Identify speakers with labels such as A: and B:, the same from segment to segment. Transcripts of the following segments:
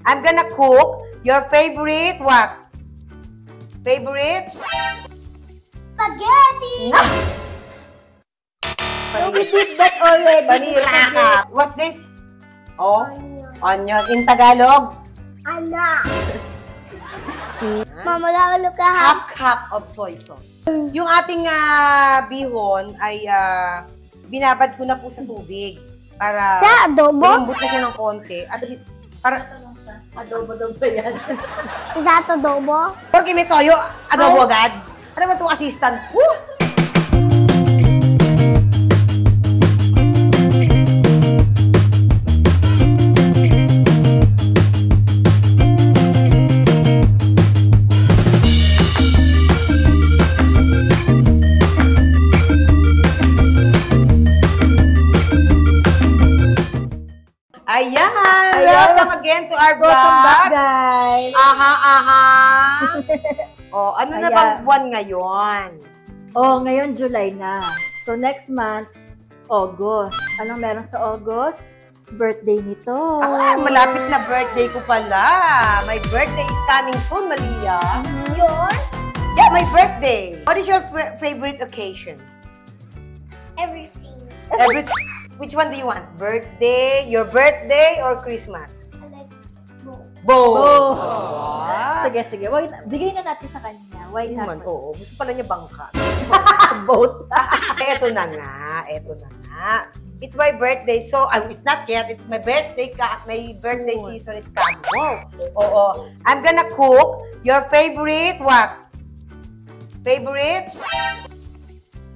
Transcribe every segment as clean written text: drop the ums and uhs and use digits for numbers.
A: I'm gonna cook your favorite what? Favorite?
B: Spaghetti!
C: So we did that already.
A: Panira ka. What's this? Oh, onion. In Tagalog?
B: Anak! Mama, look at
A: Half cup of soy sauce. Yung ating bihon ay binabad ko na po sa tubig para
B: Sa adobo?
A: lumambot na siya ng konti. At para
C: Adobo daw ba yan?
B: Sa adobo?
A: porque may toyo, adobo agad. Ano ba itong assistant? Woo! Ayan! Welcome again to our vlog.
C: Welcome back, guys.
A: Aha. Oh, ano na
C: Ayan.
A: bang buwan ngayon?
C: Oh, ngayon July na. So next month, August. Anong meron sa August? Birthday nito.
A: Ah, malapit na birthday ko pala. My birthday is coming soon, Malia.
B: Yours?
A: Yeah, my birthday. What is your favorite occasion?
B: Everything.
A: Which one do you want? Birthday, your birthday, or Christmas?
B: I like both.
A: Both.
C: Both.
A: Ah.
C: Sige. Bigay na natin sa kanya. Why
A: Yun man,
C: not?
A: oo. Gusto pala niya bangka.
C: Both.
A: Eto na nga. It's my birthday, so it's not yet. It's my birthday. My birthday
C: Soon.
A: season is coming. Oo. I'm gonna cook your favorite what? Favorite?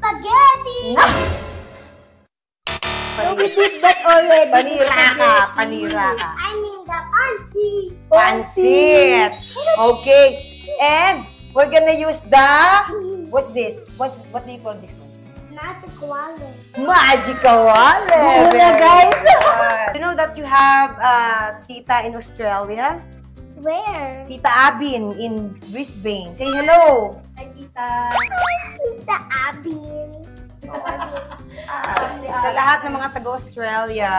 B: Spaghetti!
C: So we did that already.
A: Panira ka.
B: I mean the pancit.
A: Pancit. Okay. And we're gonna use the, what's this? What do you call this one?
B: Magic wallet.
A: Magical wallet.
C: Muna, guys.
A: You know that you have tita in Australia?
B: Where?
A: Tita Abin in Brisbane. Say hello.
C: Hi, tita.
B: Tita Abin.
A: Sa lahat ng mga taga-Australia,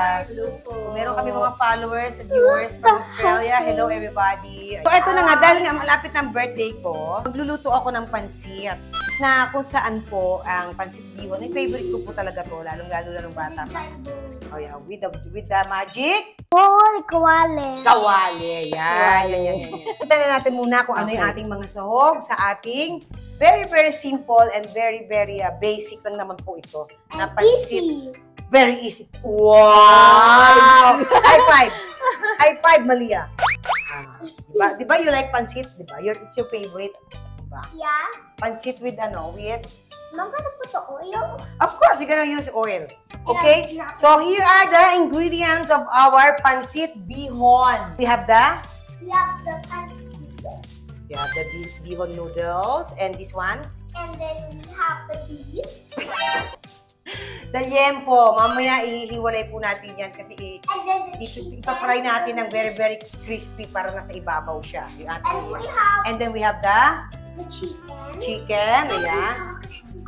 A: meron kami mga followers and viewers from Australia. Hello, everybody. So, eto na nga, dahil nga malapit ng birthday ko, magluluto ako ng pansit na kung saan po ang pansit bihon. Yung favorite ko po talaga to, lalong-lalo na nung bata pa. Oh yeah, with the magic
B: Holy wallet.
A: kawali. Yan. Kita na natin muna kung ano yung ating mga sahog sa ating very, very simple and very, very basic lang naman po ito. Na
B: And
A: pansit.
B: easy.
A: Very easy. Wow! High five! High five, Malia. Diba you like pansit? Diba? It's your favorite. Diba?
B: Yeah.
A: Pansit with with?
B: I'm gonna put the oil.
A: Of course, you're gonna use oil. Okay? So, here are the ingredients of our pansit bihon. We have the
B: pancit.
A: bihon noodles. And this one?
B: And then we have the beef.
A: The liempo. Mamaya ihiwalay po natin yan kasi
B: And then the chicken.
A: ipapry natin ng very, very crispy para nasa ibabaw siya. Yung ating
B: And we have
A: And then we have the
B: the chicken.
A: chicken. Ayan.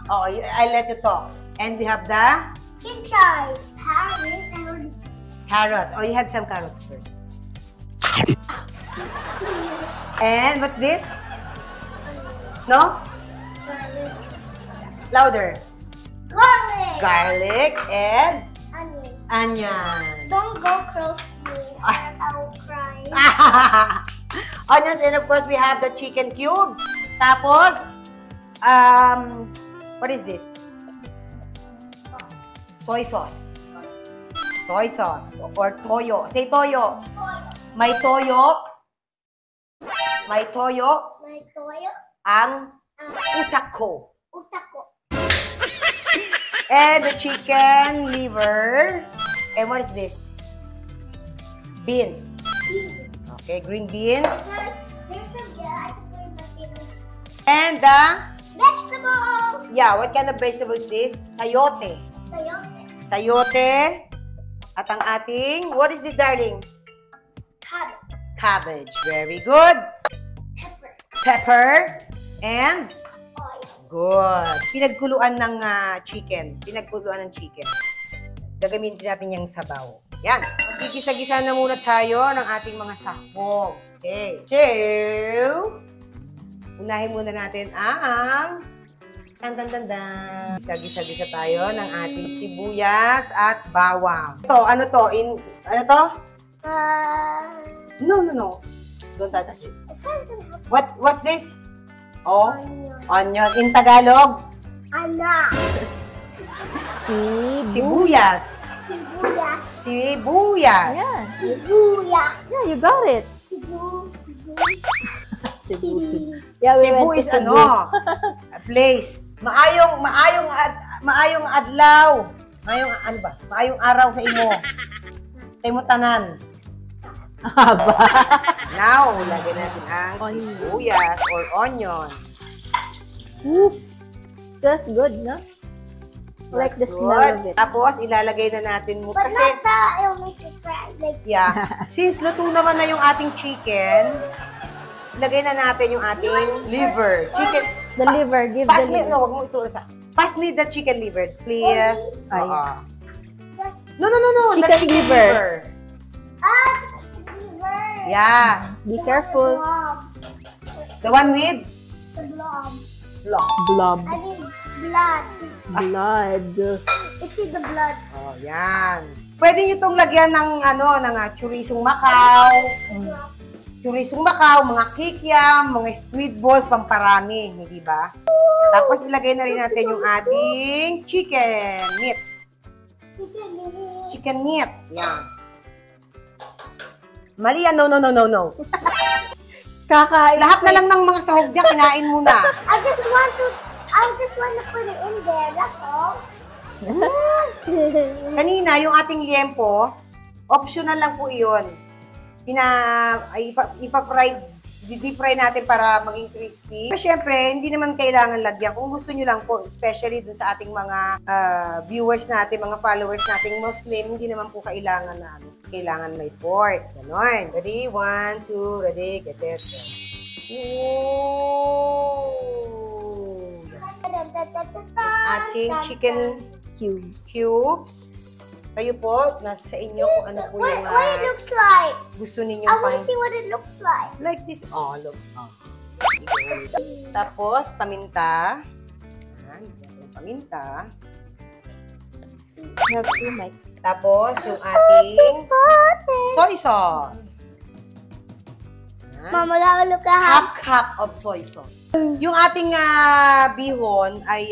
A: Oh, I let you talk. And we have the
B: Chinchay, carrots, and
A: carrots. Oh, you have some carrots first. And what's this? No? Louder.
B: garlic.
A: Garlic and
B: Onion.
A: onion.
B: Don't go close to me, or else I will cry.
A: Onions, and of course we have the chicken cubes. Tapos, what is this? Soy sauce. Soy sauce or toyo. Say toyo. May toyo. May toyo
B: My toyo.
A: ang utak ko.
B: Utako.
A: And the chicken liver. And what is this? Beans. Okay, green beans.
B: There's a guy. I can bring my favorite.
A: And the,
B: Vegetables.
A: yeah, what kind of vegetable is this? Sayote.
B: Sayote.
A: Sayote. At ang ating, what is this, darling?
B: Carrot.
A: Cabbage. Very good.
B: Pepper.
A: Pepper. And
B: Oil.
A: good. Pinagkuluan ng chicken. Pinagkuluan ng chicken. Gagamitin natin yung sabaw. Yan. Magkisa-gisa na muna tayo ng ating mga sahog. Okay. So, unahin muna natin ang tan-tan-tan-tan. Gisa-gisa tayo ng ating sibuyas at bawang. Ito, ano to? Ano to? No. Don't touch it. What's this? Oh, onion. In Tagalog?
B: Anak.
A: Sibuyas.
B: Sibuyas.
A: Sibuyas.
C: Yeah.
B: Sibuyas.
C: Yeah, you got it.
B: Sibu.
C: Cebu. Yeah, we
A: Cebu
C: went to
A: is
C: Cebu.
A: ano? A place. Maayong adlaw. Maayong araw sa imo. Sa imo tanan.
C: Haba.
A: Now, lagyan natin ang
C: Onion.
A: sibuyas or onion.
C: Woo. That's good, no? I like the
A: That's
C: smell
A: good.
C: of it.
A: Tapos, ilalagay na natin mo.
B: But
A: Kasi,
B: not the, it'll make it fried. Like,
A: yeah. Since luto naman na yung ating chicken, ilagay na natin yung ating liver. Chicken.
C: The liver, give
A: Pass
C: the
A: me,
C: liver.
A: no, wag mo ito sa. Pass me the chicken liver, please.
C: Ay.
A: Oo. No. The
C: Chicken
A: chicken
C: liver.
A: liver.
B: liver.
A: Yeah.
C: Be careful.
A: The one with
B: The blob.
A: blood.
C: Blob.
B: I mean, blood.
C: Blood.
B: It's in the blood.
A: Oh, yan. Pwede nyo itong lagyan ng, churisong Macau. Churisong Macau, mga kikiam, mga squid balls, pamparami, hindi ba? Tapos ilagay na rin natin yung ating chicken meat. Chicken meat. Yan. Mali yan. No.
C: Kakain.
A: Lahat na lang ng mga sahog niya, kinain mo na.
B: I just want to put it in there. That's all.
A: Kanina, yung ating liempo, optional lang po iyon. Deep fry natin para maging crispy. Pero syempre, hindi naman kailangan lagyan. Kung gusto nyo lang po, especially dun sa ating mga viewers natin, mga followers nating Muslim, hindi naman po kailangan na kailangan may pork. Ganon. Ready? 1, 2, ready, get it. Ooh! Ating chicken cubes. Kayo po, nasa sa inyo kung ano po yung
B: What it looks like.
A: gusto ninyo
B: I want
A: pang
B: to see what it looks like.
A: like this. Oh, look. Oh. Tapos, paminta. Ayan, yung paminta.
C: You have two mics.
A: Tapos, yung ating soy sauce. Ayan.
B: Mama, look at
A: Half of soy sauce. Yung ating bihon ay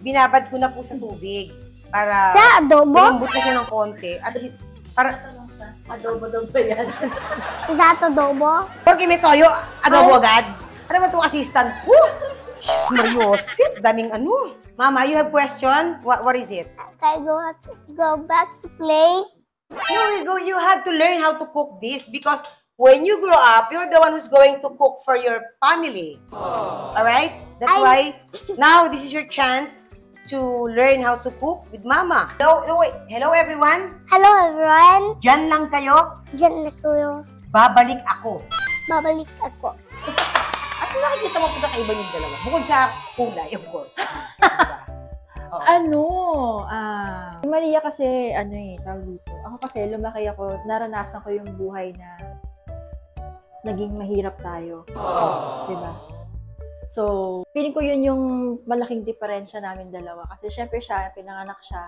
A: binabad ko na po sa tubig para
B: Sa adobo?
A: lumambot na siya ng konti. At para,
C: Adobo daw ba yan?
B: Is that adobo?
A: porque may toyo, adobo agad. Ano ba itong assistant? Shhh, Mariosip, daming ano. Mama, you have question? What is it?
B: Can I go back to play?
A: No, you have to learn how to cook this because when you grow up, you're the one who's going to cook for your family. Alright? That's why now this is your chance to learn how to cook with Mama. Hello everyone.
B: Hello, everyone.
A: Diyan lang kayo.
B: Diyan na kayo.
A: Babalik ako.
B: Babalik ako.
A: At nakikita mo pagkakaiba yung dalawa. Bukod sa kulay, of course. Diba? Oo.
C: Si Maria kasi, tawag dito. Ako kasi, lumaki ako, naranasan ko yung buhay na naging mahirap tayo. Diba? So, feeling ko yun yung malaking diferensya namin dalawa. Kasi syempre siya, pinanganak siya.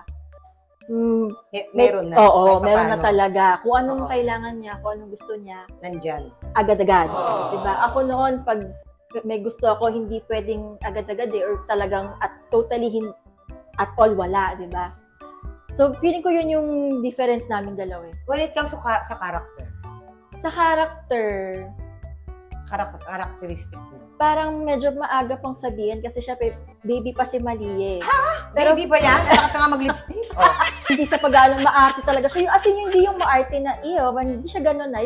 A: Meron na.
C: Oo,
A: Kahit
C: meron na
A: papaano.
C: talaga. Kung anong
A: Oo.
C: kailangan niya, kung anong gusto niya,
A: Nandyan.
C: agad-agad. Diba? Ako noon, pag may gusto ako, hindi pwedeng agad-agad or talagang totally at all wala, diba? So, feeling ko yun yung difference namin dalawa.
A: When it comes to sa character,
C: Sa character,
A: characteristic mo.
C: parang medyo maaga pang sabihin kasi siya baby pa si Malie.
A: Pero hindi ba yan? Nalakas na nga mag-lipstick? Oh.
C: Hindi sa pag-aalang maarte talaga siya. As in, hindi yung maarte na, hindi siya gano'n na.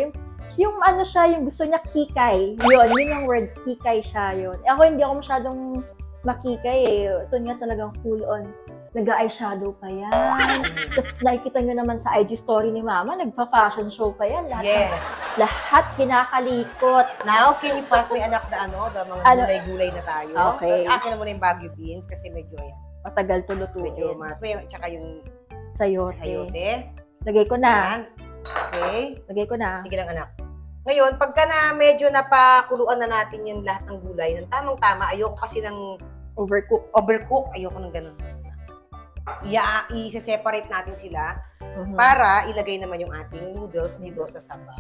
C: Yung ano siya, yung gusto niya kikay. Yun yung word, kikay siya yun. Ako hindi ako masyadong makikay Gusto niya talagang full on. Nag-eyeshadow pa yan. Tapos nakikita nyo naman sa IG story ni Mama, nagpa-fashion show pa yan.
A: Yes.
C: Lahat kinakalikot.
A: Now, can you pass me anak na the mga gulay-gulay na tayo?
C: Okay.
A: Akin na muna yung Baguio beans kasi medyo yan.
C: Matagal
A: Medyo
C: tulutuin.
A: tsaka yung
C: Sayote.
A: sayote.
C: Lagay ko na.
A: Yan. Okay?
C: Lagay ko na.
A: Sige lang, anak. Ngayon, pagka na medyo napakuluan na natin yung lahat ng gulay, ng tamang-tama, ayoko kasi ng overcook, ayoko ng ganun. I-separate natin sila para ilagay naman yung ating noodles dito sa sabaw.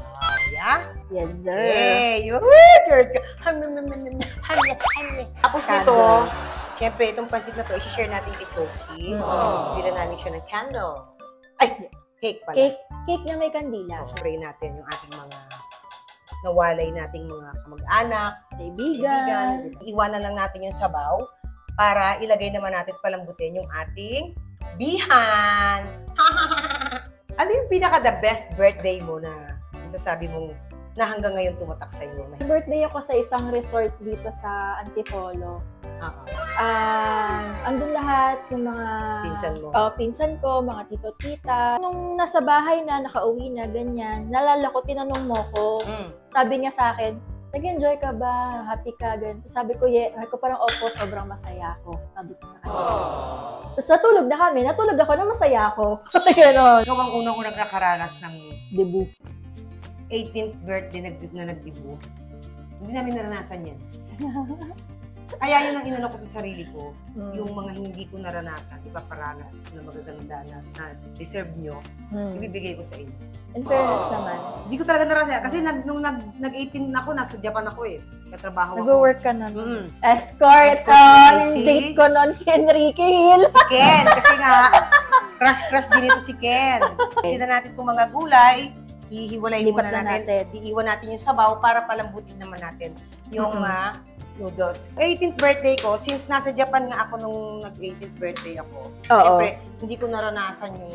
A: Yeah?
C: Yes, sir.
A: Hey! Tapos nito, syempre, itong pansit na to, i-share natin kay Choki. Bilan namin siya ng candle. Ay! Cake pala.
C: Cake na may kandila.
A: Pray natin yung ating mga nawalay nating mga kamag-anak,
C: Kaibigan.
A: Iwanan lang natin yung sabaw para ilagay naman natin palambutin yung ating bihan. Ano yung pinaka the best birthday mo na masasabi mong na hanggang ngayon tumatak sa iyo?
C: Birthday ako sa isang resort dito sa Antipolo. Andun lahat yung mga
A: Pinsan mo.
C: Pinsan ko, mga tito-tita. Nung nasa bahay na, nakauwi na, ganyan, nalala ko, tinanong mo ko, sabi niya sa akin, nag-enjoy ka ba? Happy ka? Ganyan. Sabi ko, ko parang, opo, sobrang masaya ako. Sabi ko sa kanya. Tapos natulog na kami. Natulog ako na masaya ako. Ganon.
A: Ikaw ang unang-unang nakaranas ng
C: Debut.
A: 18th birthday na nagdibu. Hindi namin naranasan yan. Kaya yun ang inano ko sa sarili ko, yung mga hindi ko naranasan, ipaparanas ko na magaganda na deserve nyo, ibibigay ko sa inyo.
C: In fairness naman.
A: Hindi ko talaga naranasan. Kasi nung nag-18 ako, nasa Japan ako eh. Katrabaho ako.
C: Nag-work ka na. Escort. Yung date ko noon si Enrique Hill.
A: Si Ken. Kasi nga, crush din ito si Ken. Kasi na natin itong mga gulay, ihiwalay muna natin. Iiwan natin yung sabaw para palambutin naman natin yung noodles. 18th birthday ko, since nasa Japan nga ako nung nag-18th birthday ako, siyempre, hindi ko naranasan yung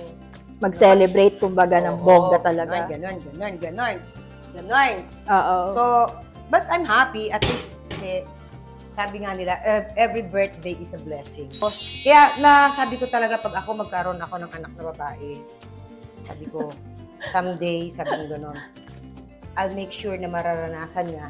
C: mag-celebrate, kumbaga, ng bongga talaga.
A: Ganon.
C: Oo.
A: So, but I'm happy, at least, kasi, sabi nga nila, every birthday is a blessing. Kaya, sabi ko talaga, pag ako magkaroon ako ng anak na babae, sabi ko, someday, sabi ko gano'n, I'll make sure na mararanasan niya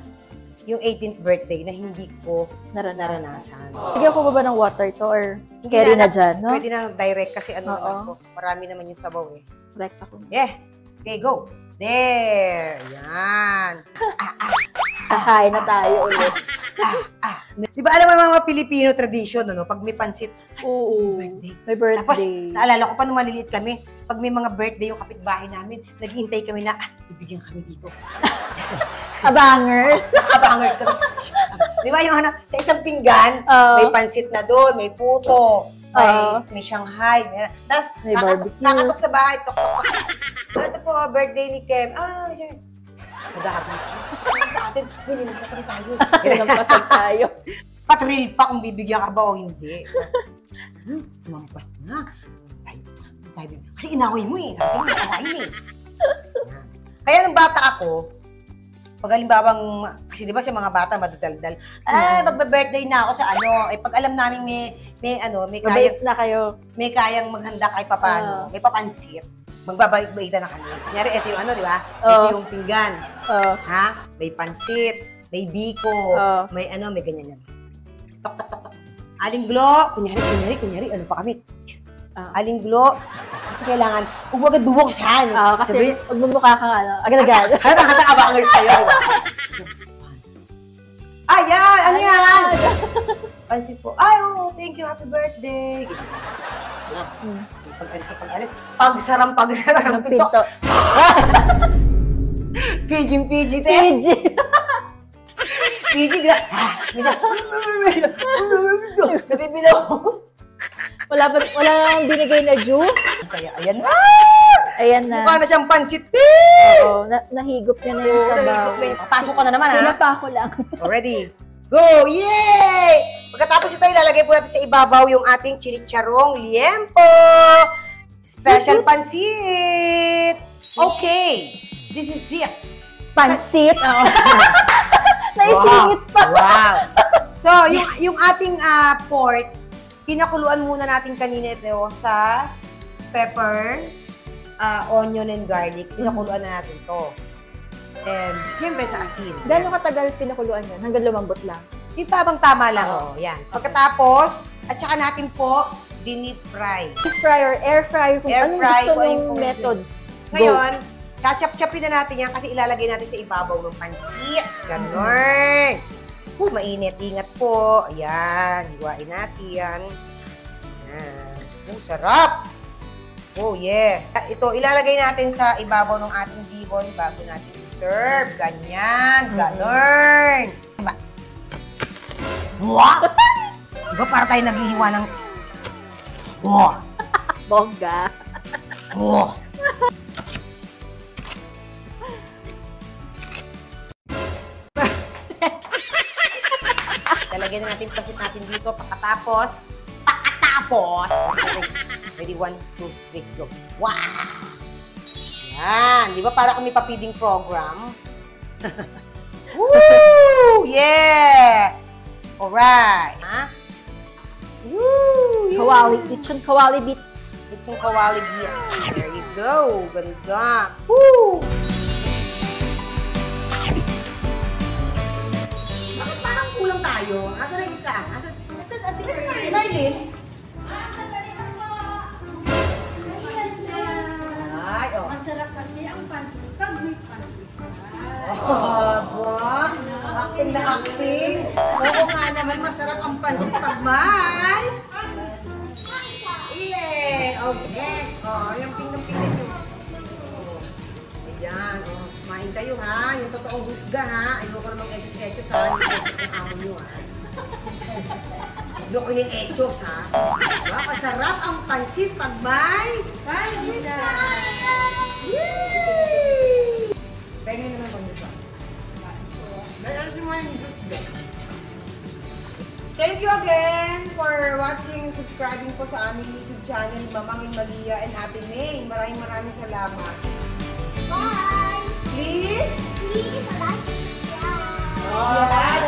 A: yung 18th birthday na hindi ko naranasan.
C: Bigyan ko ba ng water to or carry na dyan, no?
A: Pwede na direct kasi naman ko. Marami naman yung sabaw eh.
C: Direct ako.
A: Yeah. Okay, go. There. Yan.
C: Kakain na tayo ulit.
A: Di ba alam mo mga Pilipino tradition, ano? Pag may pansit,
C: Oo. May birthday.
A: Tapos, naalala ko pa nung maliliit kami, pag may mga birthday yung kapitbahay namin, naghihintay kami na, bibigyan kami dito.
C: Abangers.
A: Abangers kami. Di ba yung sa isang pinggan, may pansit na doon, may puto, may Shanghai, tapos
C: may barbecue.
A: Nakatok sa bahay, tok. Ito po, birthday ni Kem. Siya, maghahabang sa atin, nilimpasan tayo.
C: Nilimpasan tayo.
A: Patril pa kung bibigyan ka ba o hindi. Lumampas na. Kasi inaway mo eh. Sabi mo, inawain eh. Kaya nung bata ako, pag halimbawang, kasi di ba sa mga bata madadaldal, magbe-birthday na ako sa pag alam namin may kayang,
C: na kayo.
A: May kayang maghanda kahit papano, may papansit, magbabait-baitan na kami. Kunyari, ito yung di ba? Ito yung pinggan. May pansit, may biko, may ganyan yan. Tok. Aling Glo, kunyari, ano pa kami? Aling Glo, kasi kailangan, huwag agad bubuksan.
C: Kasi magbubukha ka agad-agad.
A: Hata abangers kayo. Ayan, ano yan? Pansin po, thank you, happy birthday. Pag-alis. Pagsaram ng pinto. PG. PG, misa, nabibilaw.
C: Wala nang binigay na juice.
A: Saya, ayan na.
C: Ayan na.
A: Mukha na siyang pansit.
C: Oo, nahigop niya na yung sabaw.
A: Pasok ka na naman,
C: Sila pa ako lang.
A: Ready? Go! Yay! Pagkatapos ito, ilalagay po natin sa ibabaw yung ating chinicharong liempo. Special pansit. Okay. This is it.
C: Pansit? Oo. Naisingit pa.
A: Wow. So, yung ating pork, pinakuluan muna natin kanina ito sa pepper, onion and garlic. Pinakuluan na natin to. And, siyempre sa asin.
C: Gano'ng katagal pinakuluan yan? Hanggang lumambot lang?
A: Yung tabang-tama lang. Yan. Pagkatapos, at saka natin po, dinip fry.
C: Deep fry or air fry? Kung anong gusto
A: fry,
C: ng method.
A: Ngayon, Chachap-chapin na natin yan kasi ilalagay natin sa ibabaw ng pansit. Ganon. Mainit. Ingat po. Ayan. Hiwain natin. Ayan. Sarap. Oh, yeah. Ito, ilalagay natin sa ibabaw ng ating bihon bago natin i-serve. Ganyan. Ganon. Diba? Wow! Diba para tayo naghihiwa ng... Wow!
C: Bongga.
A: Wow! Talagyan na natin pasit natin dito. Pakatapos. Ready, 1, 2, 3, go. Wow! Yan. Di ba para kami pa-feeding program? Woo! Yeah! Alright. Ha? Woo!
C: Kawali. Kitchen kawali bits.
A: Kitchen kawali bits. There you go. Ganda. Woo! Bakit parang kulang tayo? Asa na isa? Asa na Lailin? Ay, oh.
B: Masarap kasi ang pancit pag may pancit.
A: Ba? Acting na acting. Oo nga naman, masarap ang pansit pag may. Yeah. Oh, next. Oh, yung pinggan-pinggan yung. Ayan. Oh, kumain kayo ha. Yung totoong husga ha. Ayoko namang etos-etos ha. Yung etos ng amo nyo ha. Ayoko yung etos ha. Diba? Masarap ang pansit pag may. Pansit na. Yay! Pengen naman bang ito? Thank you again for watching and subscribing po sa aming YouTube channel, Mamangin Malia and Ate May. Maraming salamat.
B: Bye!
A: Please?
B: Please like,
A: Alright.